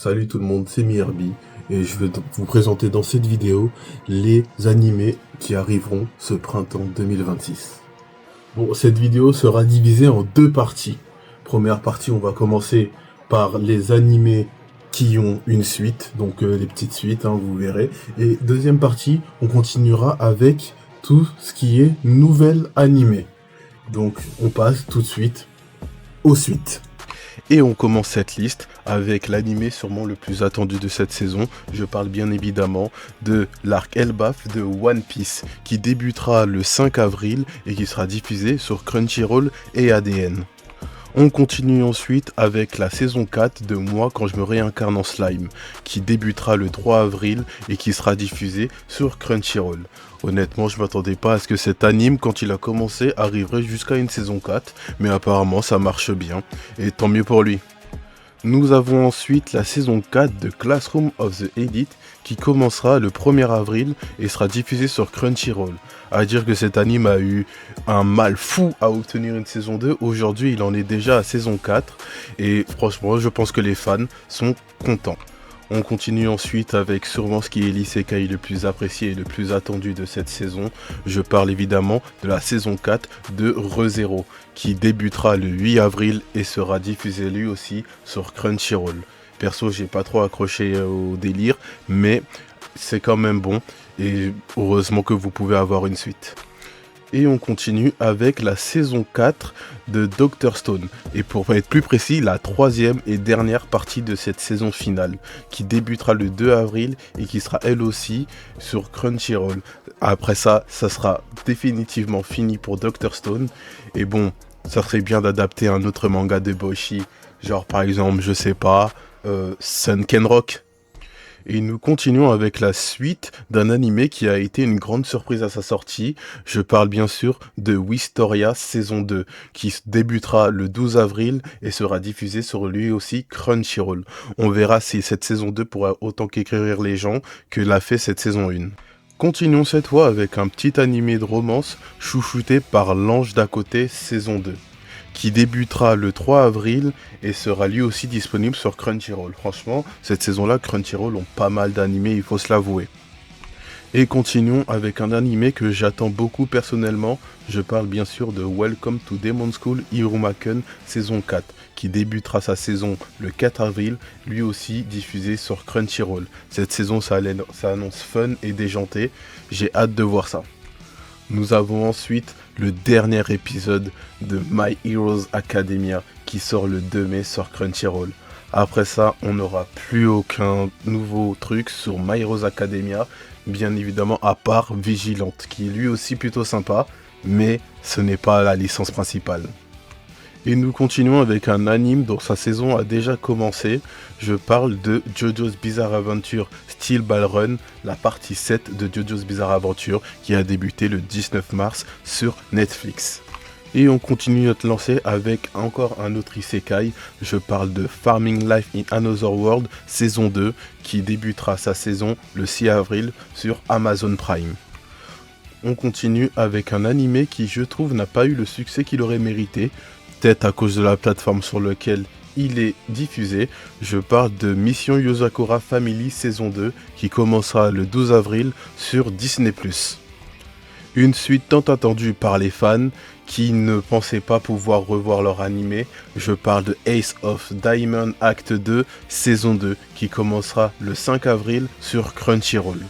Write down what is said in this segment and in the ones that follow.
Salut tout le monde, c'est MiRB et je vais vous présenter dans cette vidéo les animés qui arriveront ce printemps 2026. Bon, cette vidéo sera divisée en deux parties. Première partie, on va commencer par les animés qui ont une suite, donc les petites suites, vous verrez. Et deuxième partie, on continuera avec tout ce qui est nouvel animé. Donc on passe tout de suite aux suites. Et on commence cette liste avec l'animé sûrement le plus attendu de cette saison. Je parle bien évidemment de l'arc Elbaf de One Piece qui débutera le 5 avril et qui sera diffusé sur Crunchyroll et ADN. On continue ensuite avec la saison 4 de Moi quand je me réincarne en slime, qui débutera le 3 avril et qui sera diffusé sur Crunchyroll. Honnêtement, je m'attendais pas à ce que cet anime, quand il a commencé, arriverait jusqu'à une saison 4, mais apparemment ça marche bien, et tant mieux pour lui. Nous avons ensuite la saison 4 de Classroom of the Elite qui commencera le 1er avril et sera diffusée sur Crunchyroll. À dire que cet anime a eu un mal fou à obtenir une saison 2, aujourd'hui il en est déjà à saison 4 et franchement je pense que les fans sont contents. On continue ensuite avec sûrement ce qui est l'isekai le plus apprécié et le plus attendu de cette saison. Je parle évidemment de la saison 4 de ReZero, qui débutera le 8 avril et sera diffusé lui aussi sur Crunchyroll. Perso, j'ai pas trop accroché au délire, mais c'est quand même bon et heureusement que vous pouvez avoir une suite. Et on continue avec la saison 4 de Dr Stone. Et pour être plus précis, la troisième et dernière partie de cette saison finale, qui débutera le 2 avril et qui sera elle aussi sur Crunchyroll. Après ça, ça sera définitivement fini pour Dr Stone. Et bon, ça serait bien d'adapter un autre manga de Boichi, genre par exemple, je sais pas, Sunken Rock. Et nous continuons avec la suite d'un animé qui a été une grande surprise à sa sortie. Je parle bien sûr de Wistoria saison 2, qui débutera le 12 avril et sera diffusé sur lui aussi Crunchyroll. On verra si cette saison 2 pourra autant qu'écrire les gens que l'a fait cette saison 1. Continuons cette fois avec un petit animé de romance chouchouté par l'Ange d'à côté saison 2. Qui débutera le 3 avril et sera lui aussi disponible sur Crunchyroll. Franchement, cette saison-là, Crunchyroll ont pas mal d'animés, il faut se l'avouer. Et continuons avec un animé que j'attends beaucoup personnellement. Je parle bien sûr de Welcome to Demon School Irumaken saison 4, qui débutera sa saison le 4 avril, lui aussi diffusé sur Crunchyroll. Cette saison, ça annonce fun et déjanté, j'ai hâte de voir ça. Nous avons ensuite le dernier épisode de My Heroes Academia qui sort le 2 mai sur Crunchyroll. Après ça, on n'aura plus aucun nouveau truc sur My Heroes Academia, bien évidemment à part Vigilante, qui est lui aussi plutôt sympa, mais ce n'est pas la licence principale. Et nous continuons avec un anime dont sa saison a déjà commencé. Je parle de JoJo's Bizarre Adventure Steel Ball Run, la partie 7 de JoJo's Bizarre Adventure qui a débuté le 19 mars sur Netflix. Et on continue notre lancée avec encore un autre isekai. Je parle de Farming Life in Another World saison 2 qui débutera sa saison le 6 avril sur Amazon Prime. On continue avec un animé qui je trouve n'a pas eu le succès qu'il aurait mérité. Peut-être à cause de la plateforme sur laquelle il est diffusé. Je parle de Mission Yozakura Family saison 2 qui commencera le 12 avril sur Disney+. Une suite tant attendue par les fans qui ne pensaient pas pouvoir revoir leur animé. Je parle de Ace of Diamond Act 2 saison 2 qui commencera le 5 avril sur Crunchyroll.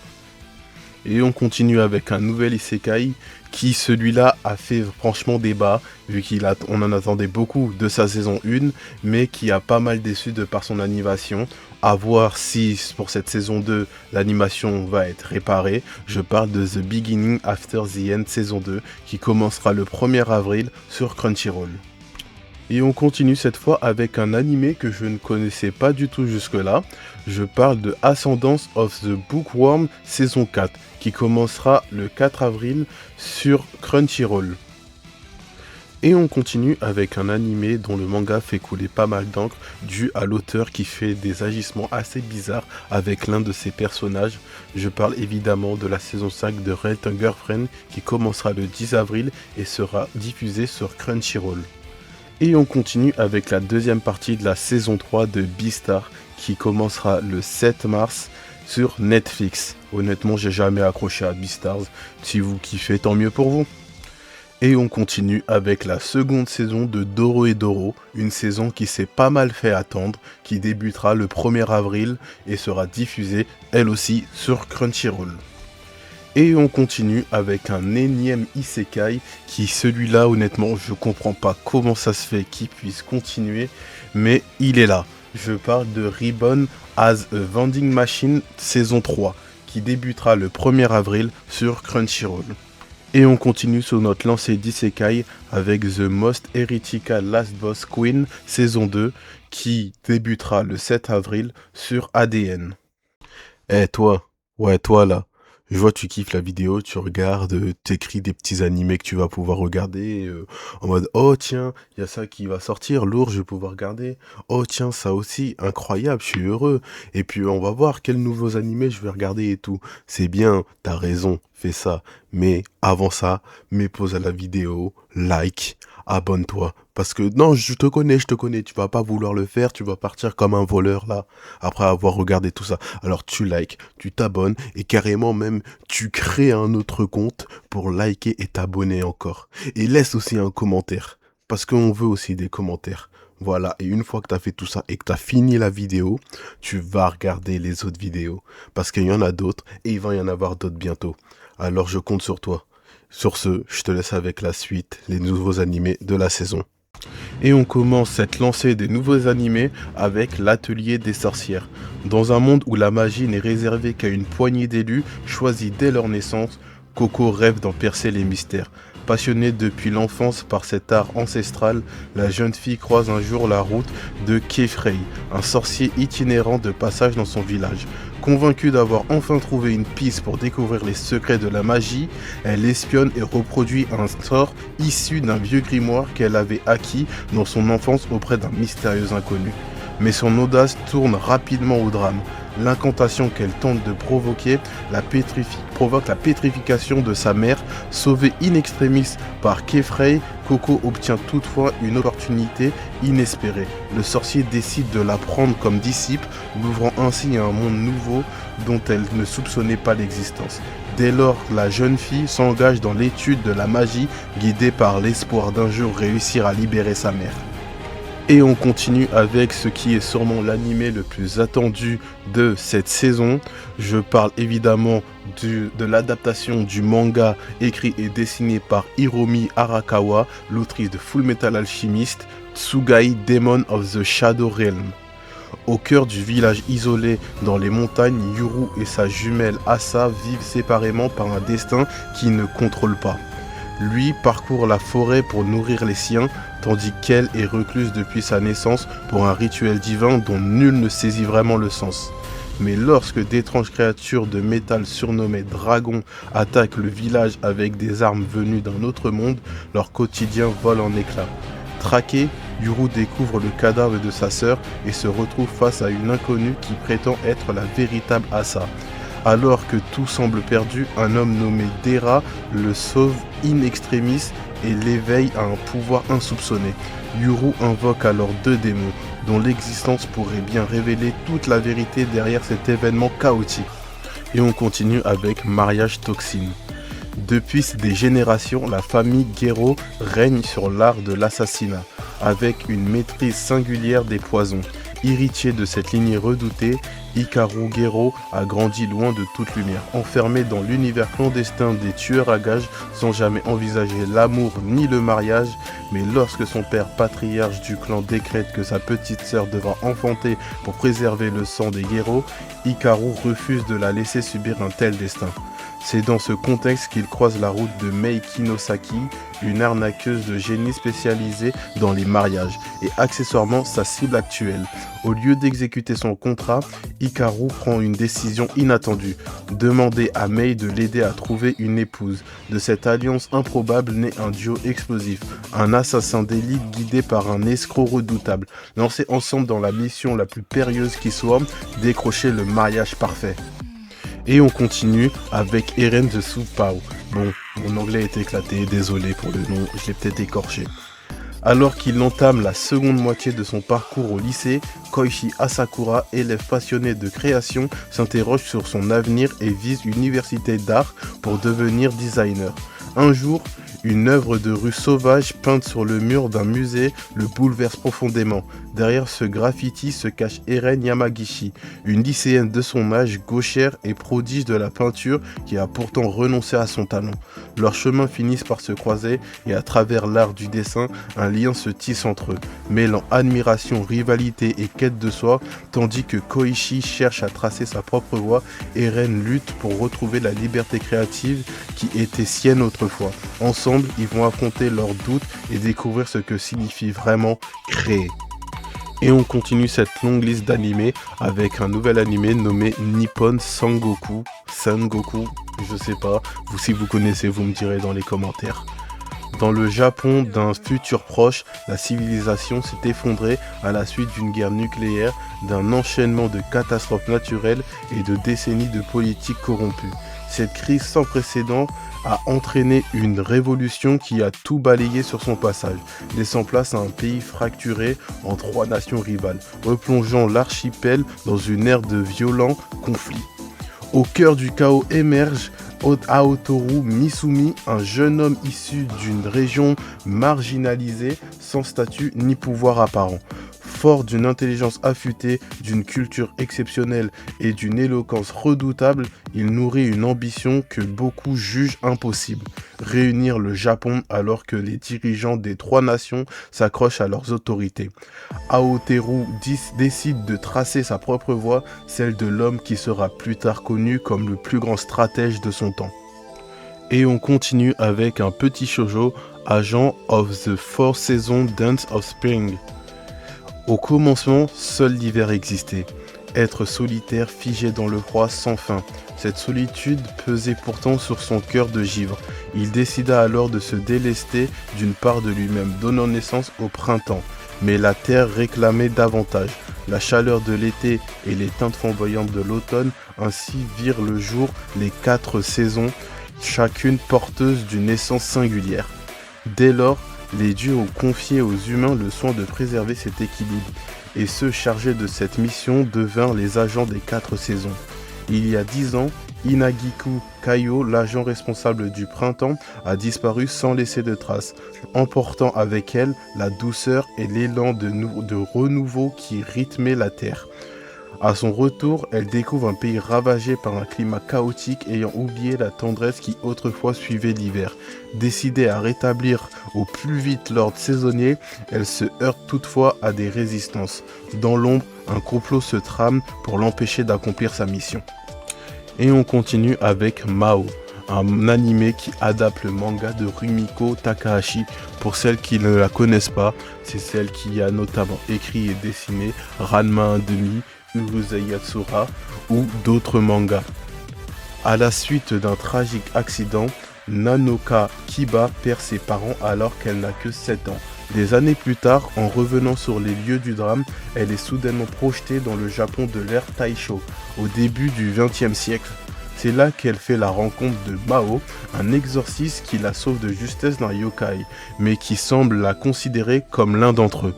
Et on continue avec un nouvel isekai qui celui-là a fait franchement débat vu qu'on en attendait beaucoup de sa saison 1 mais qui a pas mal déçu de par son animation. À voir si pour cette saison 2 l'animation va être réparée. Je parle de The Beginning After the End saison 2 qui commencera le 1er avril sur Crunchyroll. Et on continue cette fois avec un animé que je ne connaissais pas du tout jusque-là. Je parle de Ascendance of the Bookworm saison 4 qui commencera le 4 avril sur Crunchyroll. Et on continue avec un animé dont le manga fait couler pas mal d'encre dû à l'auteur qui fait des agissements assez bizarres avec l'un de ses personnages. Je parle évidemment de la saison 5 de Rent a Girlfriend qui commencera le 10 avril et sera diffusée sur Crunchyroll. Et on continue avec la deuxième partie de la saison 3 de Beastar qui commencera le 7 mars sur Netflix. Honnêtement, j'ai jamais accroché à Beastars. Si vous kiffez, tant mieux pour vous. Et on continue avec la seconde saison de Doro et Doro, une saison qui s'est pas mal fait attendre, qui débutera le 1er avril et sera diffusée elle aussi sur Crunchyroll. Et on continue avec un énième isekai qui, celui-là, honnêtement, je comprends pas comment ça se fait qu'il puisse continuer, mais il est là. Je parle de Reborn as a Vending Machine saison 3, qui débutera le 1er avril sur Crunchyroll. Et on continue sur notre lancée d'isekai avec The Most Heretical Last Boss Queen saison 2, qui débutera le 7 avril sur ADN. Toi là. Je vois tu kiffes la vidéo, tu regardes, t'écris des petits animés que tu vas pouvoir regarder, en mode « Oh tiens, il y a ça qui va sortir, lourd, je vais pouvoir regarder. Oh tiens, ça aussi, incroyable, je suis heureux. Et puis on va voir quels nouveaux animés je vais regarder et tout. » C'est bien, t'as raison, fais ça. Mais avant ça, mets pause à la vidéo, like, abonne-toi. Parce que non, je te connais, tu vas pas vouloir le faire, tu vas partir comme un voleur là, après avoir regardé tout ça. Alors tu likes, tu t'abonnes et carrément même tu crées un autre compte pour liker et t'abonner encore. Et laisse aussi un commentaire, parce qu'on veut aussi des commentaires. Voilà, et une fois que tu as fait tout ça et que tu as fini la vidéo, tu vas regarder les autres vidéos. Parce qu'il y en a d'autres et il va y en avoir d'autres bientôt. Alors je compte sur toi. Sur ce, je te laisse avec la suite, les nouveaux animés de la saison. Et on commence cette lancée des nouveaux animés avec l'Atelier des sorcières. Dans un monde où la magie n'est réservée qu'à une poignée d'élus choisis dès leur naissance, Coco rêve d'en percer les mystères. Passionnée depuis l'enfance par cet art ancestral, la jeune fille croise un jour la route de Kefrey, un sorcier itinérant de passage dans son village. Convaincue d'avoir enfin trouvé une piste pour découvrir les secrets de la magie, elle espionne et reproduit un sort issu d'un vieux grimoire qu'elle avait acquis dans son enfance auprès d'un mystérieux inconnu. Mais son audace tourne rapidement au drame. L'incantation qu'elle tente de provoquer provoque la pétrification de sa mère. Sauvée in extremis par Kefrey, Coco obtient toutefois une opportunité inespérée. Le sorcier décide de la prendre comme disciple, l'ouvrant ainsi à un monde nouveau dont elle ne soupçonnait pas l'existence. Dès lors, la jeune fille s'engage dans l'étude de la magie, guidée par l'espoir d'un jour réussir à libérer sa mère. Et on continue avec ce qui est sûrement l'animé le plus attendu de cette saison. Je parle évidemment de l'adaptation du manga écrit et dessiné par Hiromi Arakawa, l'autrice de Fullmetal Alchemist, Tsugai Demon of the Shadow Realm. Au cœur du village isolé dans les montagnes, Yuru et sa jumelle Asa vivent séparément par un destin qu'ils ne contrôlent pas. Lui parcourt la forêt pour nourrir les siens, tandis qu'elle est recluse depuis sa naissance pour un rituel divin dont nul ne saisit vraiment le sens. Mais lorsque d'étranges créatures de métal surnommées dragons attaquent le village avec des armes venues d'un autre monde, leur quotidien vole en éclats. Traqué, Yuru découvre le cadavre de sa sœur et se retrouve face à une inconnue qui prétend être la véritable Asa. Alors que tout semble perdu, un homme nommé Dera le sauve in extremis et l'éveille à un pouvoir insoupçonné. Yuru invoque alors deux démons, dont l'existence pourrait bien révéler toute la vérité derrière cet événement chaotique. Et on continue avec Mariage Toxine. Depuis des générations, la famille Gero règne sur l'art de l'assassinat, avec une maîtrise singulière des poisons. Héritier de cette lignée redoutée, Hikaru Gero a grandi loin de toute lumière, enfermé dans l'univers clandestin des tueurs à gages sans jamais envisager l'amour ni le mariage. Mais lorsque son père patriarche du clan décrète que sa petite sœur devra enfanter pour préserver le sang des Gero, Hikaru refuse de la laisser subir un tel destin. C'est dans ce contexte qu'il croise la route de Mei Kinosaki, une arnaqueuse de génie spécialisée dans les mariages, et accessoirement sa cible actuelle. Au lieu d'exécuter son contrat, Hikaru prend une décision inattendue, demander à Mei de l'aider à trouver une épouse. De cette alliance improbable naît un duo explosif, un assassin d'élite guidé par un escroc redoutable, lancés ensemble dans la mission la plus périlleuse qui soit, décrocher le mariage parfait. Et on continue avec Eren the Soupao. Bon, mon anglais est éclaté, désolé pour le nom, je l'ai peut-être écorché. Alors qu'il entame la seconde moitié de son parcours au lycée, Koichi Asakura, élève passionné de création, s'interroge sur son avenir et vise une université d'art pour devenir designer. Un jour, une œuvre de rue sauvage peinte sur le mur d'un musée le bouleverse profondément. Derrière ce graffiti se cache Eren Yamagishi, une lycéenne de son âge, gauchère et prodige de la peinture qui a pourtant renoncé à son talent. Leurs chemins finissent par se croiser et à travers l'art du dessin, un lien se tisse entre eux, mêlant admiration, rivalité et quête de soi, tandis que Koichi cherche à tracer sa propre voie, Eren lutte pour retrouver la liberté créative qui était sienne autrefois. Ensemble, ils vont affronter leurs doutes et découvrir ce que signifie vraiment créer. Et on continue cette longue liste d'animés avec un nouvel animé nommé Nippon Sangoku. Sangoku, je sais pas. Si vous connaissez, vous me direz dans les commentaires. Dans le Japon d'un futur proche, la civilisation s'est effondrée à la suite d'une guerre nucléaire, d'un enchaînement de catastrophes naturelles et de décennies de politiques corrompues. Cette crise sans précédent a entraîné une révolution qui a tout balayé sur son passage, laissant place à un pays fracturé en 3 nations rivales, replongeant l'archipel dans une ère de violents conflits. Au cœur du chaos émerge Aotoru Misumi, un jeune homme issu d'une région marginalisée, sans statut ni pouvoir apparent. Fort d'une intelligence affûtée, d'une culture exceptionnelle et d'une éloquence redoutable, il nourrit une ambition que beaucoup jugent impossible. Réunir le Japon alors que les dirigeants des 3 nations s'accrochent à leurs autorités. Aoteru décide de tracer sa propre voie, celle de l'homme qui sera plus tard connu comme le plus grand stratège de son temps. Et on continue avec un petit shoujo, Agent of the Four Seasons Dance of Spring. Au commencement, seul l'hiver existait. Être solitaire, figé dans le froid sans fin. Cette solitude pesait pourtant sur son cœur de givre. Il décida alors de se délester d'une part de lui-même, donnant naissance au printemps. Mais la terre réclamait davantage. La chaleur de l'été et les teintes flamboyantes de l'automne ainsi virent le jour les 4 saisons, chacune porteuse d'une essence singulière. Dès lors, les dieux ont confié aux humains le soin de préserver cet équilibre, et ceux chargés de cette mission devinrent les agents des 4 saisons. Il y a 10 ans, Inagiku Kaio, l'agent responsable du printemps, a disparu sans laisser de traces, emportant avec elle la douceur et l'élan de renouveau qui rythmait la terre. À son retour, elle découvre un pays ravagé par un climat chaotique ayant oublié la tendresse qui autrefois suivait l'hiver. Décidée à rétablir au plus vite l'ordre saisonnier, elle se heurte toutefois à des résistances. Dans l'ombre, un complot se trame pour l'empêcher d'accomplir sa mission. Et on continue avec Mao, un animé qui adapte le manga de Rumiko Takahashi. Pour celles qui ne la connaissent pas, c'est celle qui a notamment écrit et dessiné Ranma 1/2, Urusei Yatsura ou d'autres mangas. À la suite d'un tragique accident, Nanoka Kiba perd ses parents alors qu'elle n'a que 7 ans. Des années plus tard, en revenant sur les lieux du drame, elle est soudainement projetée dans le Japon de l'ère Taisho, au début du XXe siècle. C'est là qu'elle fait la rencontre de Mao, un exorciste qui la sauve de justesse d'un yokai, mais qui semble la considérer comme l'un d'entre eux.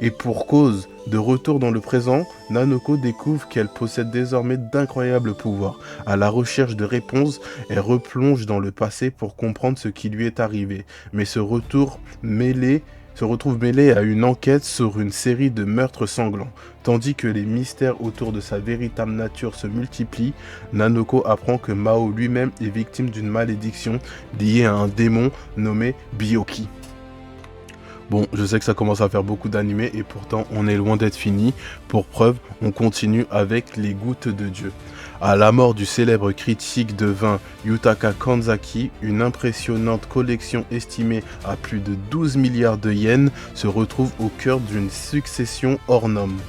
Et pour cause, de retour dans le présent, Nanoko découvre qu'elle possède désormais d'incroyables pouvoirs. À la recherche de réponses, elle replonge dans le passé pour comprendre ce qui lui est arrivé, mais se retrouve mêlée à une enquête sur une série de meurtres sanglants. Tandis que les mystères autour de sa véritable nature se multiplient, Nanoko apprend que Mao lui-même est victime d'une malédiction liée à un démon nommé Byoki. Bon, je sais que ça commence à faire beaucoup d'animés et pourtant on est loin d'être fini. Pour preuve, on continue avec Les Gouttes de Dieu. À la mort du célèbre critique de vin Yutaka Kanzaki, une impressionnante collection estimée à plus de 12 milliards de yens se retrouve au cœur d'une succession hors norme.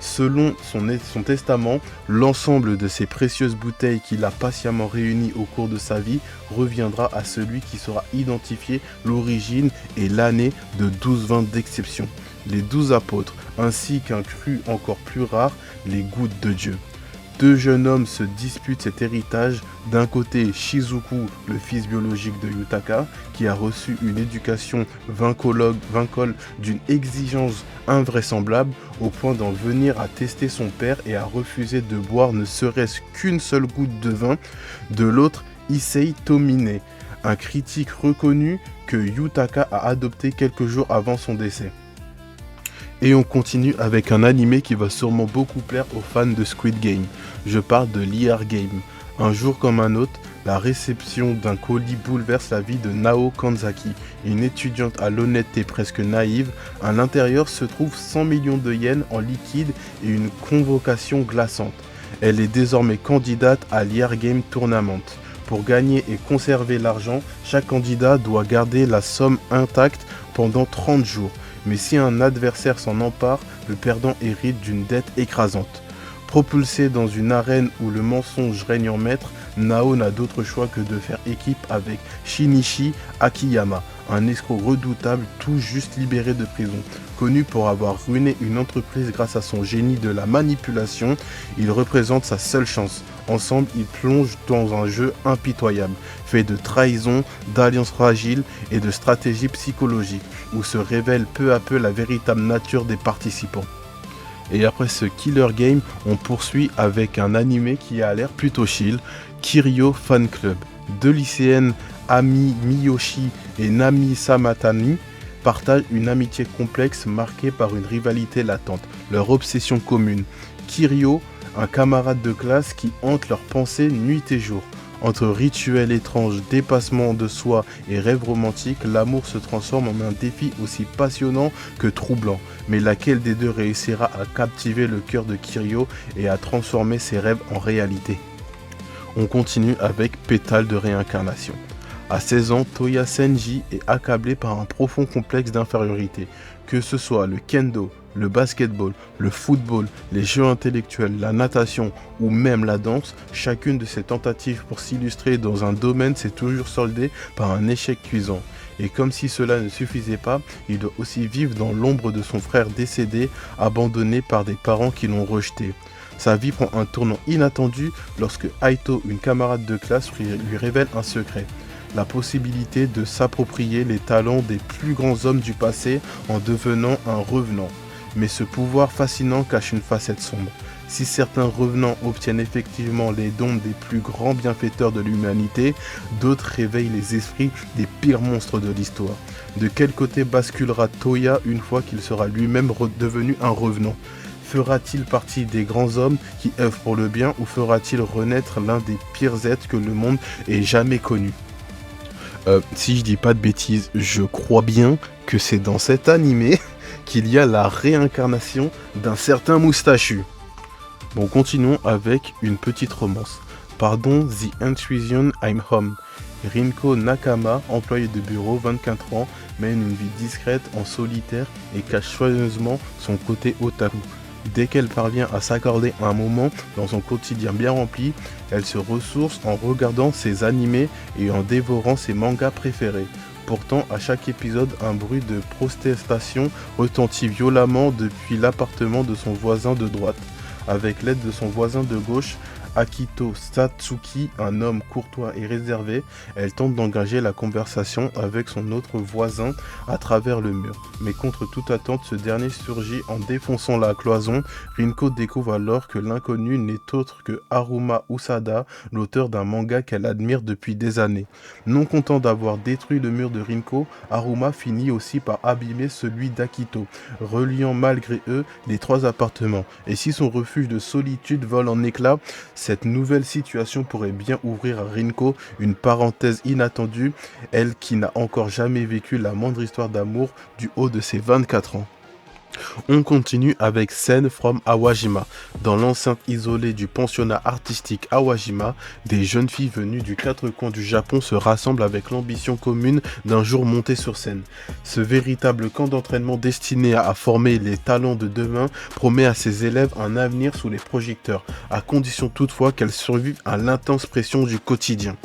Selon son testament, l'ensemble de ces précieuses bouteilles qu'il a patiemment réunies au cours de sa vie reviendra à celui qui saura identifier l'origine et l'année de 12 vins d'exception, les 12 apôtres, ainsi qu'un cru encore plus rare, les Gouttes de Dieu. Deux jeunes hommes se disputent cet héritage. D'un côté, Shizuku, le fils biologique de Yutaka, qui a reçu une éducation vincole d'une exigence invraisemblable au point d'en venir à tester son père et à refuser de boire ne serait-ce qu'une seule goutte de vin. De l'autre, Issei Tomine, un critique reconnu que Yutaka a adopté quelques jours avant son décès. Et on continue avec un animé qui va sûrement beaucoup plaire aux fans de Squid Game. Je parle de Liar Game. Un jour comme un autre, la réception d'un colis bouleverse la vie de Nao Kanzaki, une étudiante à l'honnêteté presque naïve. À l'intérieur se trouvent 100 millions de yens en liquide et une convocation glaçante. Elle est désormais candidate à Liar Game Tournament. Pour gagner et conserver l'argent, chaque candidat doit garder la somme intacte pendant 30 jours. Mais si un adversaire s'en empare, le perdant hérite d'une dette écrasante. Propulsé dans une arène où le mensonge règne en maître, Nao n'a d'autre choix que de faire équipe avec Shinichi Akiyama, un escroc redoutable tout juste libéré de prison. Connu pour avoir ruiné une entreprise grâce à son génie de la manipulation, il représente sa seule chance. Ensemble, ils plongent dans un jeu impitoyable, fait de trahison, d'alliances fragiles et de stratégies psychologiques, où se révèle peu à peu la véritable nature des participants. Et après ce killer game, on poursuit avec un animé qui a l'air plutôt chill, Kiryu Fan Club. Deux lycéennes, Ami Miyoshi et Nami Samatani, partagent une amitié complexe marquée par une rivalité latente, leur obsession commune. Kiryu, un camarade de classe qui hante leurs pensées nuit et jour. Entre rituels étranges, dépassements de soi et rêves romantiques, l'amour se transforme en un défi aussi passionnant que troublant. Mais laquelle des deux réussira à captiver le cœur de Kiryu et à transformer ses rêves en réalité? On continue avec Pétale de réincarnation. À 16 ans, Toya Senji est accablé par un profond complexe d'infériorité. Que ce soit le kendo, le basketball, le football, les jeux intellectuels, la natation ou même la danse, chacune de ces tentatives pour s'illustrer dans un domaine s'est toujours soldée par un échec cuisant. Et comme si cela ne suffisait pas, il doit aussi vivre dans l'ombre de son frère décédé, abandonné par des parents qui l'ont rejeté. Sa vie prend un tournant inattendu lorsque Aito, une camarade de classe, lui révèle un secret. La possibilité de s'approprier les talents des plus grands hommes du passé en devenant un revenant. Mais ce pouvoir fascinant cache une facette sombre. Si certains revenants obtiennent effectivement les dons des plus grands bienfaiteurs de l'humanité, d'autres réveillent les esprits des pires monstres de l'histoire. De quel côté basculera Toya une fois qu'il sera lui-même devenu un revenant? Fera-t-il partie des grands hommes qui œuvrent pour le bien ou fera-t-il renaître l'un des pires êtres que le monde ait jamais connu? Si je dis pas de bêtises, je crois bien que c'est dans cet animé qu'il y a la réincarnation d'un certain moustachu. Bon, continuons avec une petite romance. Pardon, The Intrusion, I'm Home. Rinko Nakama, employé de bureau, 24 ans, mène une vie discrète en solitaire et cache soigneusement son côté otaku. Dès qu'elle parvient à s'accorder un moment dans son quotidien bien rempli, elle se ressource en regardant ses animés et en dévorant ses mangas préférés. Pourtant, à chaque épisode, un bruit de protestation retentit violemment depuis l'appartement de son voisin de droite. Avec l'aide de son voisin de gauche, Akito Satsuki, un homme courtois et réservé, elle tente d'engager la conversation avec son autre voisin à travers le mur. Mais contre toute attente, ce dernier surgit en défonçant la cloison. Rinko découvre alors que l'inconnu n'est autre que Haruma Usada, l'auteur d'un manga qu'elle admire depuis des années. Non content d'avoir détruit le mur de Rinko, Haruma finit aussi par abîmer celui d'Akito, reliant malgré eux les trois appartements. Et si son refuge de solitude vole en éclats, cette nouvelle situation pourrait bien ouvrir à Rinko une parenthèse inattendue, elle qui n'a encore jamais vécu la moindre histoire d'amour du haut de ses 24 ans. On continue avec Sen from Awajima. Dans l'enceinte isolée du pensionnat artistique Awajima, des jeunes filles venues du quatre coins du Japon se rassemblent avec l'ambition commune d'un jour monter sur scène. Ce véritable camp d'entraînement destiné à former les talents de demain promet à ses élèves un avenir sous les projecteurs, à condition toutefois qu'elles survivent à l'intense pression du quotidien.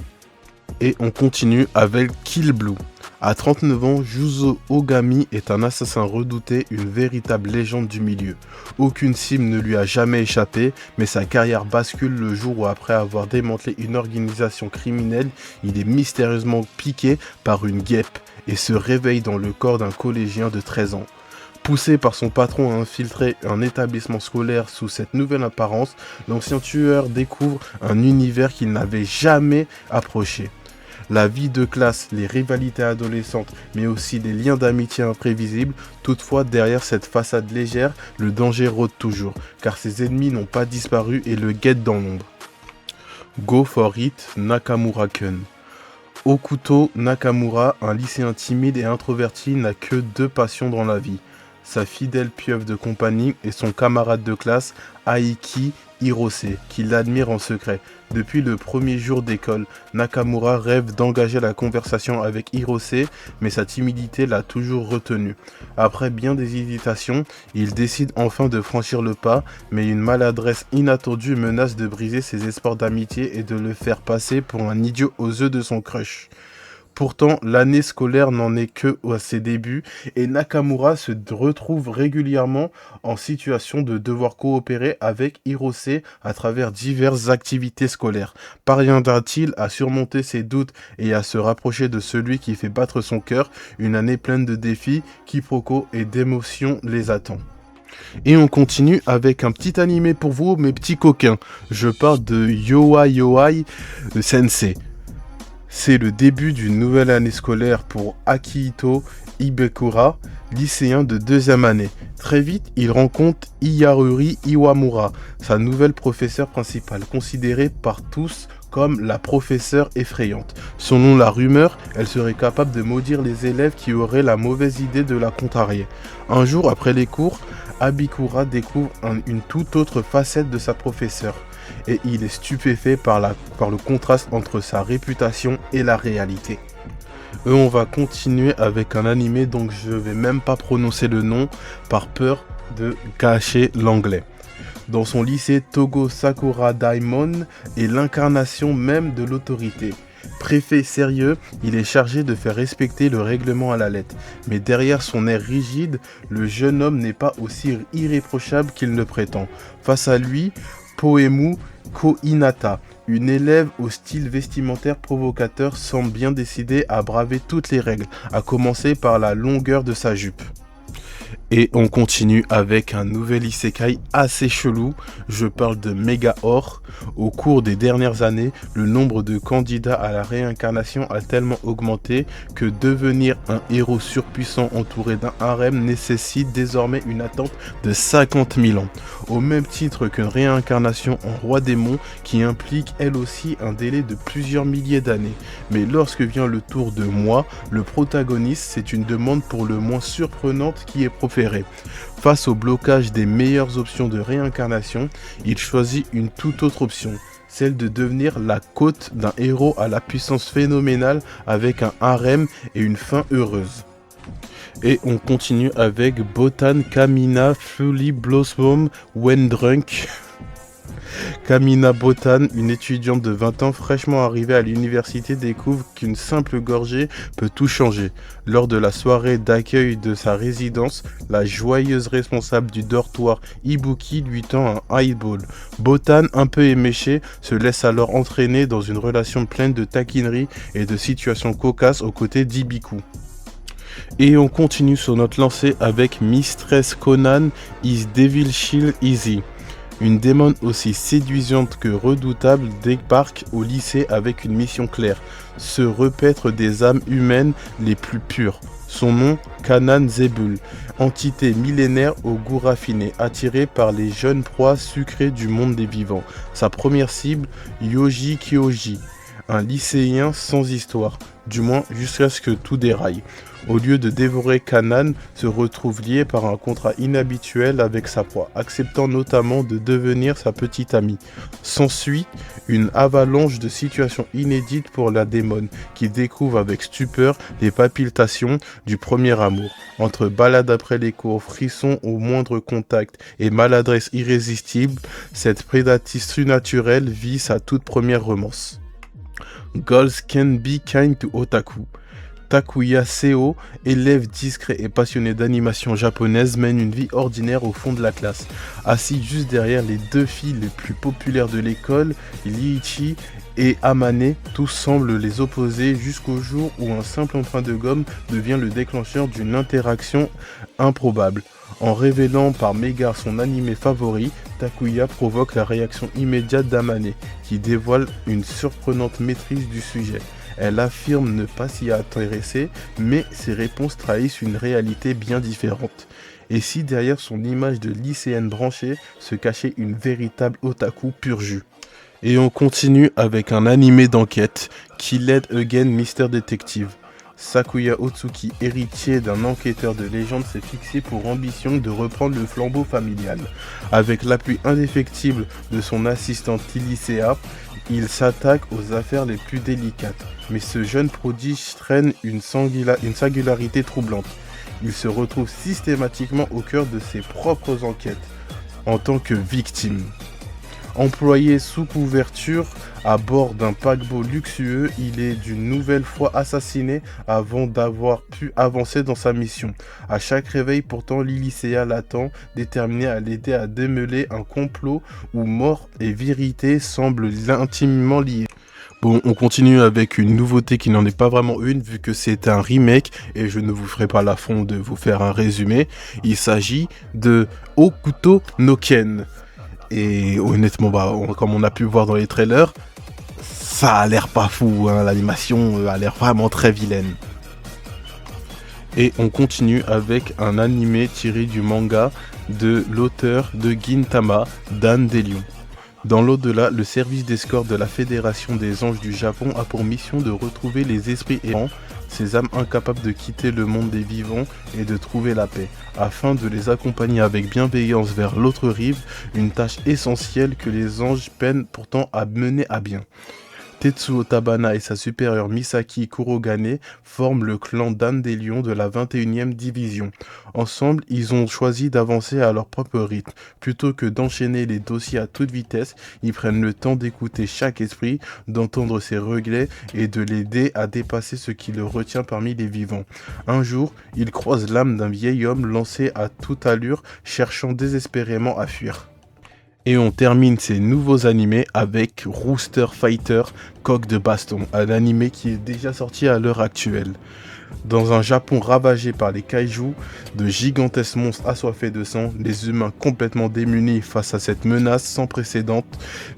Et on continue avec Kill Blue. À 39 ans, Juzo Ogami est un assassin redouté, une véritable légende du milieu. Aucune cible ne lui a jamais échappé, mais sa carrière bascule le jour où, après avoir démantelé une organisation criminelle, il est mystérieusement piqué par une guêpe et se réveille dans le corps d'un collégien de 13 ans. Poussé par son patron à infiltrer un établissement scolaire sous cette nouvelle apparence, l'ancien tueur découvre un univers qu'il n'avait jamais approché. La vie de classe, les rivalités adolescentes, mais aussi des liens d'amitié imprévisibles. Toutefois, derrière cette façade légère, le danger rôde toujours, car ses ennemis n'ont pas disparu et le guettent dans l'ombre. Go for it, Nakamura-kun. Okuto Nakamura, un lycéen timide et introverti, n'a que deux passions dans la vie. Sa fidèle pieuvre de compagnie et son camarade de classe, Aiki Hirose, qui l'admire en secret. Depuis le premier jour d'école, Nakamura rêve d'engager la conversation avec Hirose, mais sa timidité l'a toujours retenu. Après bien des hésitations, il décide enfin de franchir le pas, mais une maladresse inattendue menace de briser ses espoirs d'amitié et de le faire passer pour un idiot aux yeux de son crush. Pourtant, l'année scolaire n'en est que à ses débuts et Nakamura se retrouve régulièrement en situation de devoir coopérer avec Hirose à travers diverses activités scolaires. Parviendra-t-il à surmonter ses doutes et à se rapprocher de celui qui fait battre son cœur? Une année pleine de défis, quiproquos et d'émotions les attend. Et on continue avec un petit animé pour vous, mes petits coquins. Je parle de Yoa Yoai Sensei. C'est le début d'une nouvelle année scolaire pour Akihito Ibekura, lycéen de deuxième année. Très vite, il rencontre Iyaruri Iwamura, sa nouvelle professeure principale, considérée par tous comme la professeure effrayante. Selon la rumeur, elle serait capable de maudire les élèves qui auraient la mauvaise idée de la contrarier. Un jour après les cours, Abikura découvre une toute autre facette de sa professeure. Et il est stupéfait par le contraste entre sa réputation et la réalité. On va continuer avec un animé dont je vais même pas prononcer le nom par peur de gâcher l'anglais. Dans son lycée, Togo Sakura Daimon est l'incarnation même de l'autorité. Préfet sérieux, il est chargé de faire respecter le règlement à la lettre. Mais derrière son air rigide, le jeune homme n'est pas aussi irréprochable qu'il ne prétend. Face à lui, Poemu Kohinata, une élève au style vestimentaire provocateur, semble bien décidée à braver toutes les règles, à commencer par la longueur de sa jupe. Et on continue avec un nouvel isekai assez chelou, je parle de Megaor. Au cours des dernières années, le nombre de candidats à la réincarnation a tellement augmenté que devenir un héros surpuissant entouré d'un harem nécessite désormais une attente de 50 000 ans. Au même titre qu'une réincarnation en roi démon qui implique elle aussi un délai de plusieurs milliers d'années. Mais lorsque vient le tour de moi, le protagoniste, c'est une demande pour le moins surprenante qui est proférée. Face au blocage des meilleures options de réincarnation, il choisit une toute autre option, celle de devenir la côte d'un héros à la puissance phénoménale avec un harem et une fin heureuse. Et on continue avec Botan Kamina Fully Blossom When Drunk. Kamina Botan, une étudiante de 20 ans fraîchement arrivée à l'université, découvre qu'une simple gorgée peut tout changer. Lors de la soirée d'accueil de sa résidence, la joyeuse responsable du dortoir Ibuki lui tend un highball. Botan, un peu éméchée, se laisse alors entraîner dans une relation pleine de taquineries et de situations cocasses aux côtés d'Ibiku. Et on continue sur notre lancée avec Mistress Conan is Devil Shield Easy. Une démon aussi séduisante que redoutable débarque au lycée avec une mission claire, se repaître des âmes humaines les plus pures. Son nom, Kanan Zebul, entité millénaire au goût raffiné, attirée par les jeunes proies sucrées du monde des vivants. Sa première cible, Yoji Kyoji, un lycéen sans histoire, du moins jusqu'à ce que tout déraille. Au lieu de dévorer Kanan, se retrouve lié par un contrat inhabituel avec sa proie, acceptant notamment de devenir sa petite amie. S'ensuit une avalanche de situations inédites pour la démon, qui découvre avec stupeur les palpitations du premier amour. Entre balade après les cours, frissons au moindre contact et maladresse irrésistible, cette prédatrice surnaturelle vit sa toute première romance. Girls can be kind to otaku. Takuya Seo, élève discret et passionné d'animation japonaise, mène une vie ordinaire au fond de la classe. Assis juste derrière les deux filles les plus populaires de l'école, Liichi et Amane, tous semblent les opposer jusqu'au jour où un simple emprunt de gomme devient le déclencheur d'une interaction improbable. En révélant par mégarde son animé favori, Takuya provoque la réaction immédiate d'Amane, qui dévoile une surprenante maîtrise du sujet. Elle affirme ne pas s'y intéresser, mais ses réponses trahissent une réalité bien différente. Et si derrière son image de lycéenne branchée se cachait une véritable otaku pur jus. Et on continue avec un animé d'enquête, Killed Again Mr. Detective. Sakuya Otsuki, héritier d'un enquêteur de légende, s'est fixé pour ambition de reprendre le flambeau familial. Avec l'appui indéfectible de son assistante Lycéa, il s'attaque aux affaires les plus délicates. Mais ce jeune prodige traîne une singularité troublante. Il se retrouve systématiquement au cœur de ses propres enquêtes, en tant que victime. Employé sous couverture à bord d'un paquebot luxueux, il est d'une nouvelle fois assassiné avant d'avoir pu avancer dans sa mission. À chaque réveil, pourtant, Lycéa l'attend, déterminé à l'aider à démêler un complot où mort et vérité semblent intimement liés. Bon, on continue avec une nouveauté qui n'en est pas vraiment une, vu que c'est un remake, et je ne vous ferai pas l'affront de vous faire un résumé. Il s'agit de Hokuto no Ken. Et honnêtement, comme on a pu voir dans les trailers, ça a l'air pas fou, hein. L'animation a l'air vraiment très vilaine. Et on continue avec un animé tiré du manga de l'auteur de Gintama, Dan Delion. Dans l'au-delà, le service d'escorte de la Fédération des Anges du Japon a pour mission de retrouver les esprits errants, ces âmes incapables de quitter le monde des vivants et de trouver la paix, afin de les accompagner avec bienveillance vers l'autre rive, une tâche essentielle que les anges peinent pourtant à mener à bien. Tetsuo Tabana et sa supérieure Misaki Kurogane forment le clan Dandelion de la 21e division. Ensemble, ils ont choisi d'avancer à leur propre rythme. Plutôt que d'enchaîner les dossiers à toute vitesse, ils prennent le temps d'écouter chaque esprit, d'entendre ses regrets et de l'aider à dépasser ce qui le retient parmi les vivants. Un jour, ils croisent l'âme d'un vieil homme lancé à toute allure, cherchant désespérément à fuir. Et on termine ces nouveaux animés avec Rooster Fighter, Coq de Baston, un animé qui est déjà sorti à l'heure actuelle. Dans un Japon ravagé par les kaijus, de gigantesques monstres assoiffés de sang, les humains complètement démunis face à cette menace sans précédent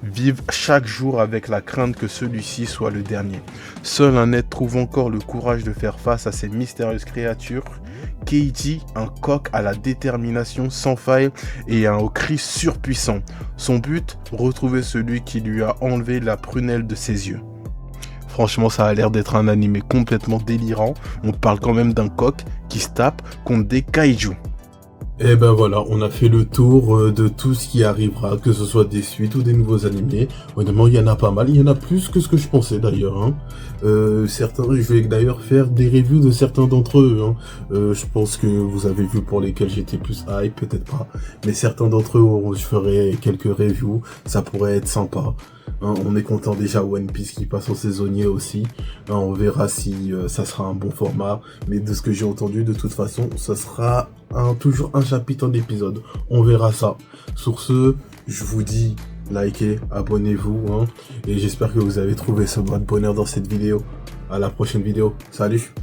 vivent chaque jour avec la crainte que celui-ci soit le dernier. Seul un être trouve encore le courage de faire face à ces mystérieuses créatures. Keiji, un coq à la détermination sans faille et au cri surpuissant. Son but, retrouver celui qui lui a enlevé la prunelle de ses yeux. Franchement, ça a l'air d'être un animé complètement délirant. On parle quand même d'un coq qui se tape contre des kaijus. Et ben voilà, on a fait le tour de tout ce qui arrivera, que ce soit des suites ou des nouveaux animés. Honnêtement, il y en a pas mal, il y en a plus que ce que je pensais d'ailleurs. Hein. Certains, je vais d'ailleurs faire des reviews de certains d'entre eux. Hein. Je pense que vous avez vu pour lesquels j'étais plus hype, peut-être pas. Mais certains d'entre eux, je ferai quelques reviews, ça pourrait être sympa. Hein, on est content déjà One Piece qui passe en saisonnier aussi. Hein, on verra si ça sera un bon format. Mais de ce que j'ai entendu, de toute façon, ça sera toujours un chapitre en épisode. On verra ça. Sur ce, je vous dis, likez, abonnez-vous. Hein, et j'espère que vous avez trouvé ce bras de bonheur dans cette vidéo. À la prochaine vidéo. Salut!